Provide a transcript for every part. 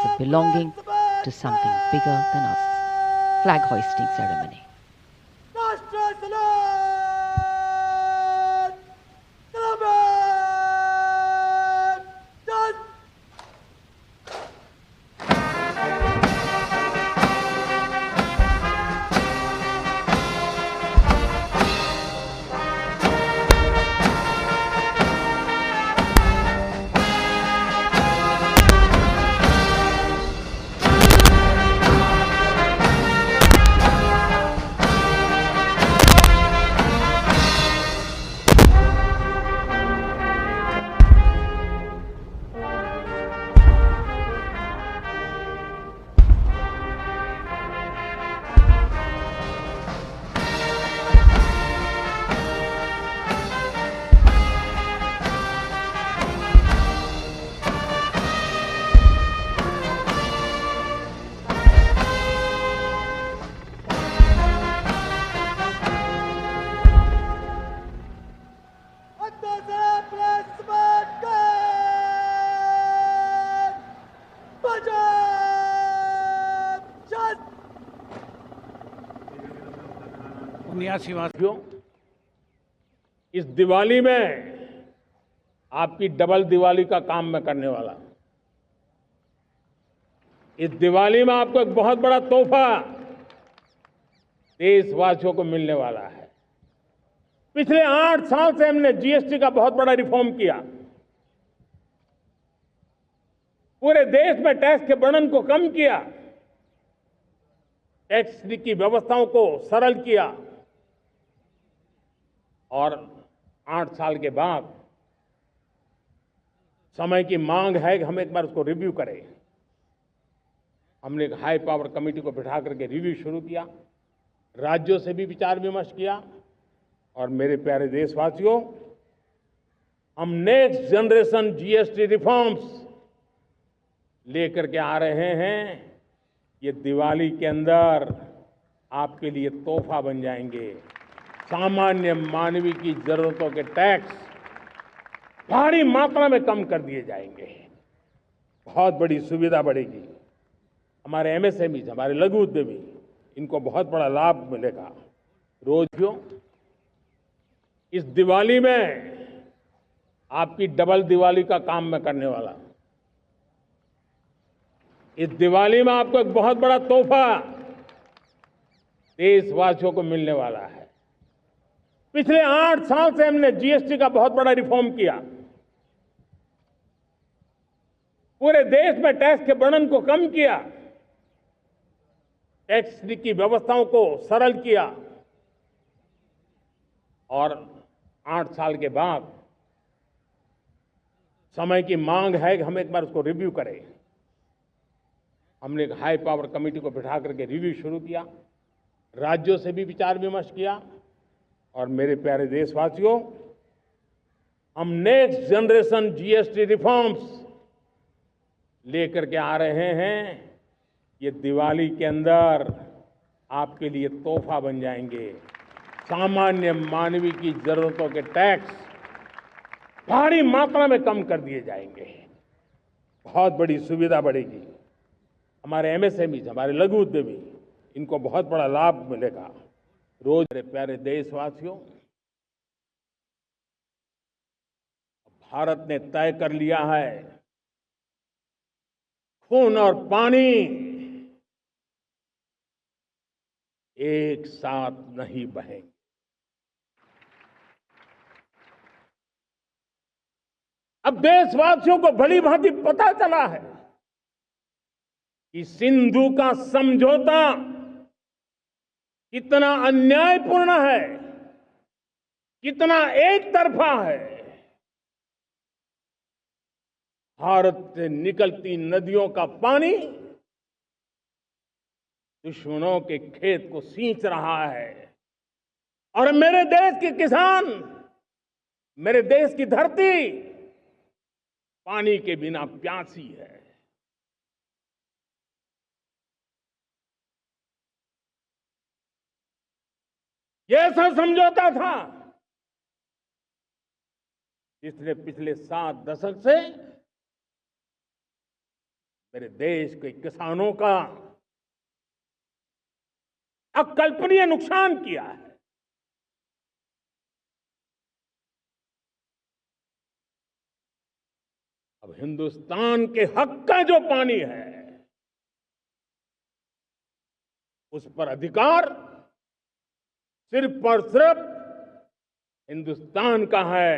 of belonging to something bigger than us. Flag hoisting ceremony. साथियों, इस दिवाली में आपकी डबल दिवाली का काम मैं करने वाला हूं। इस दिवाली में आपको एक बहुत बड़ा तोहफा देशवासियों को मिलने वाला है। पिछले 8 साल से हमने जीएसटी का बहुत बड़ा रिफॉर्म किया। पूरे देश में टैक्स के बर्डन को कम किया, टैक्स की व्यवस्थाओं को सरल किया और 8 साल के बाद समय की मांग है कि हम एक बार उसको रिव्यू करें। हमने एक हाई पावर कमेटी को बिठा करके रिव्यू शुरू किया, राज्यों से भी विचार विमर्श किया और मेरे प्यारे देशवासियों, हम नेक्स्ट जनरेशन जीएसटी रिफॉर्म्स लेकर के आ रहे हैं। ये दिवाली के अंदर आपके लिए तोहफा बन जाएंगे। सामान्य मानवीय की जरूरतों के टैक्स भारी मात्रा में कम कर दिए जाएंगे। बहुत बड़ी सुविधा बढ़ेगी। हमारे एमएसएमई, हमारे लघु उद्यमी, इनको बहुत बड़ा लाभ मिलेगा। रोजियों, इस दिवाली में आपकी डबल दिवाली का काम मैं करने वाला हूं। इस दिवाली में आपको एक बहुत बड़ा तोहफा देशवासियों को मिलने वाला है। पिछले 8 साल से हमने जीएसटी का बहुत बड़ा रिफॉर्म किया। पूरे देश में टैक्स के बर्डन को कम किया, टैक्स की व्यवस्थाओं को सरल किया और 8 साल के बाद समय की मांग है कि हम एक बार उसको रिव्यू करें। हमने एक हाई पावर कमेटी को बिठा करके रिव्यू शुरू किया, राज्यों से भी विचार विमर्श किया और मेरे प्यारे देशवासियों, हम नेक्स्ट जनरेशन जीएसटी रिफॉर्म्स लेकर के आ रहे हैं। ये दिवाली के अंदर आपके लिए तोहफा बन जाएंगे। सामान्य मानवीय की जरूरतों के टैक्स भारी मात्रा में कम कर दिए जाएंगे। बहुत बड़ी सुविधा बढ़ेगी। हमारे एमएसएमई, हमारे लघु उद्यमी, इनको बहुत बड़ा लाभ मिलेगा। रोज मेरे प्यारे देशवासियों, भारत ने तय कर लिया है, खून और पानी एक साथ नहीं बहेंगे। अब देशवासियों को भली भांति पता चला है कि सिंधु का समझौता कितना अन्यायपूर्ण है, कितना एक तरफा है। भारत से निकलती नदियों का पानी दुश्मनों के खेत को सींच रहा है और मेरे देश के किसान, मेरे देश की धरती पानी के बिना प्यासी है। ये ऐसा समझौता था जिसने पिछले 7 दशक से मेरे देश के किसानों का अकल्पनीय नुकसान किया है। अब हिंदुस्तान के हक का जो पानी है, उस पर अधिकार सिर्फ और सिर्फ हिंदुस्तान का है,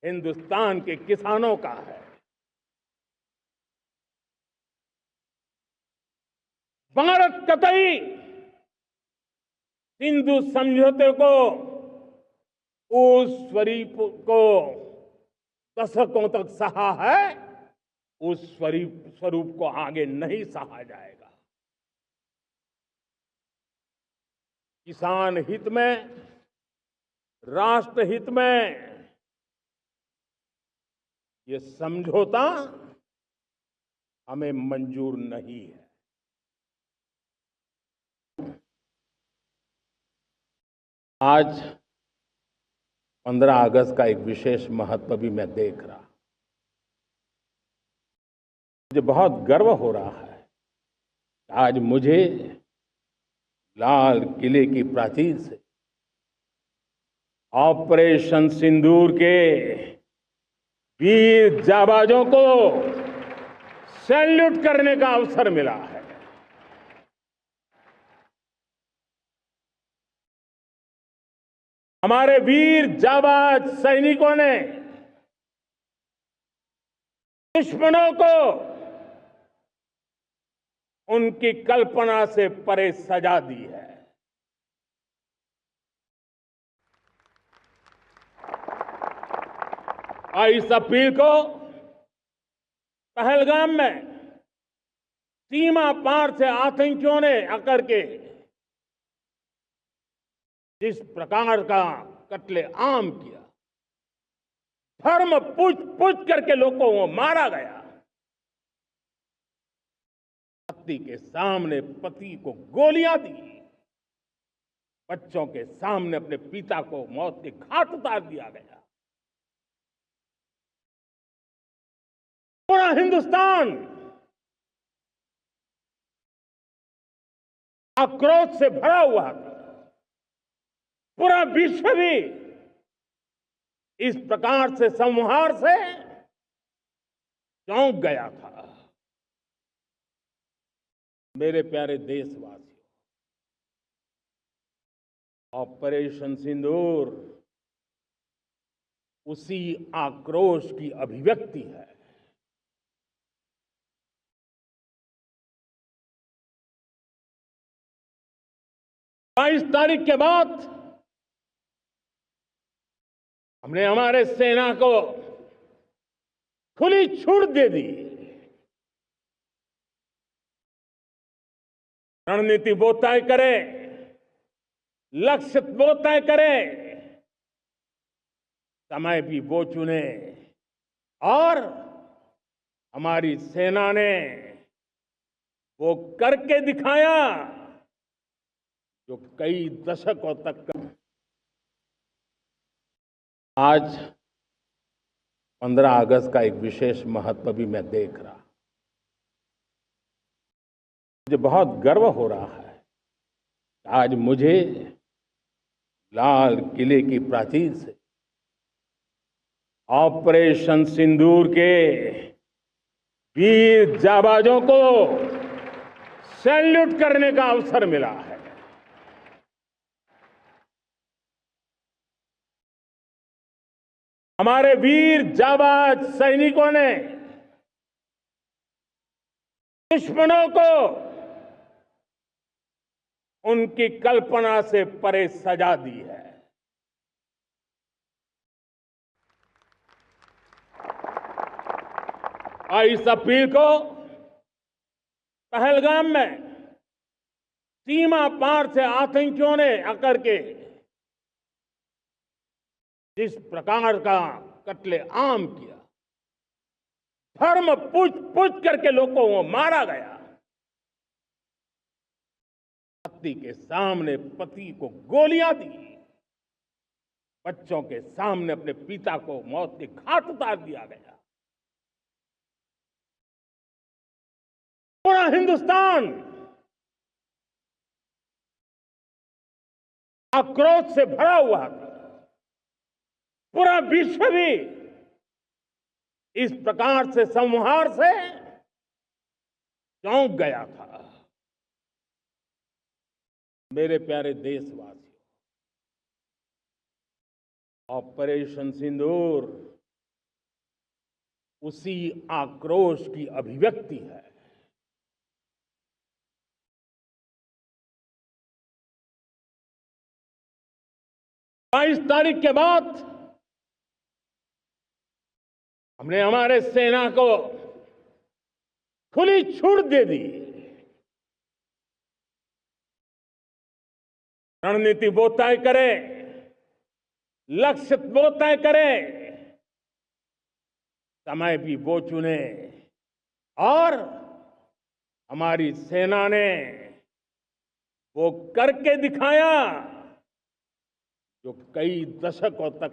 हिंदुस्तान के किसानों का है। भारत कतई सिंधु समझौते को, उस स्वरूप को दशकों तक सहा है, उस स्वरूप को आगे नहीं सहा जाएगा। किसान हित में, राष्ट्र हित में ये समझौता हमें मंजूर नहीं है। आज 15 अगस्त का एक विशेष महत्व भी मैं देख रहा। मुझे बहुत गर्व हो रहा है। आज मुझे लाल किले की प्राचीर से ऑपरेशन सिंदूर के वीर जाबाजों को सैल्यूट करने का अवसर मिला है। हमारे वीर जाबाज सैनिकों ने दुश्मनों को उनकी कल्पना से परे सजा दी है। और इस अपील को पहलगाम में सीमा पार से आतंकियों ने आकर के जिस प्रकार का कत्ले आम किया, धर्म पूछ करके लोगों को मारा गया, पति के सामने पति को गोलियां दी, बच्चों के सामने अपने पिता को मौत के घाट उतार दिया गया। पूरा हिंदुस्तान आक्रोश से भरा हुआ था। पूरा विश्व भी इस प्रकार से संहार से चौंक गया था। मेरे प्यारे देशवासियों, ऑपरेशन सिंदूर उसी आक्रोश की अभिव्यक्ति है। बाईस तारीख के बाद हमने हमारे सेना को खुली छूट दे दी। रणनीति वो तय करे, लक्ष्य वो तय करे, समय भी वो चुने, और हमारी सेना ने वो करके दिखाया जो कई दशकों तक। आज 15 अगस्त का एक विशेष महत्व भी मैं देख रहा। मुझे बहुत गर्व हो रहा है। आज मुझे लाल किले की प्राचीर से ऑपरेशन सिंदूर के वीर जाबाजों को सैल्यूट करने का अवसर मिला है। हमारे वीर जाबाज सैनिकों ने दुश्मनों को उनकी कल्पना से परे सजा दी है। और इस अपील को पहलगाम में सीमा पार से आतंकियों ने आकर के जिस प्रकार का कत्ले आम किया, धर्म पूछ करके लोगों को मारा गया, पति के सामने पति को गोलियां दी, बच्चों के सामने अपने पिता को मौत के घाट उतार दिया गया। हिंदुस्तान आक्रोश से भरा हुआ था। पूरा विश्व भी इस प्रकार से संहार से चौंक गया था। मेरे प्यारे देशवासियों, ऑपरेशन सिंदूर उसी आक्रोश की अभिव्यक्ति है। बाईस तारीख के बाद हमने हमारे सेना को खुली छूट दे दी। रणनीति वो तय करे, लक्ष्य वो तय करे, समय भी वो चुने, और हमारी सेना ने वो करके दिखाया जो कई दशकों तक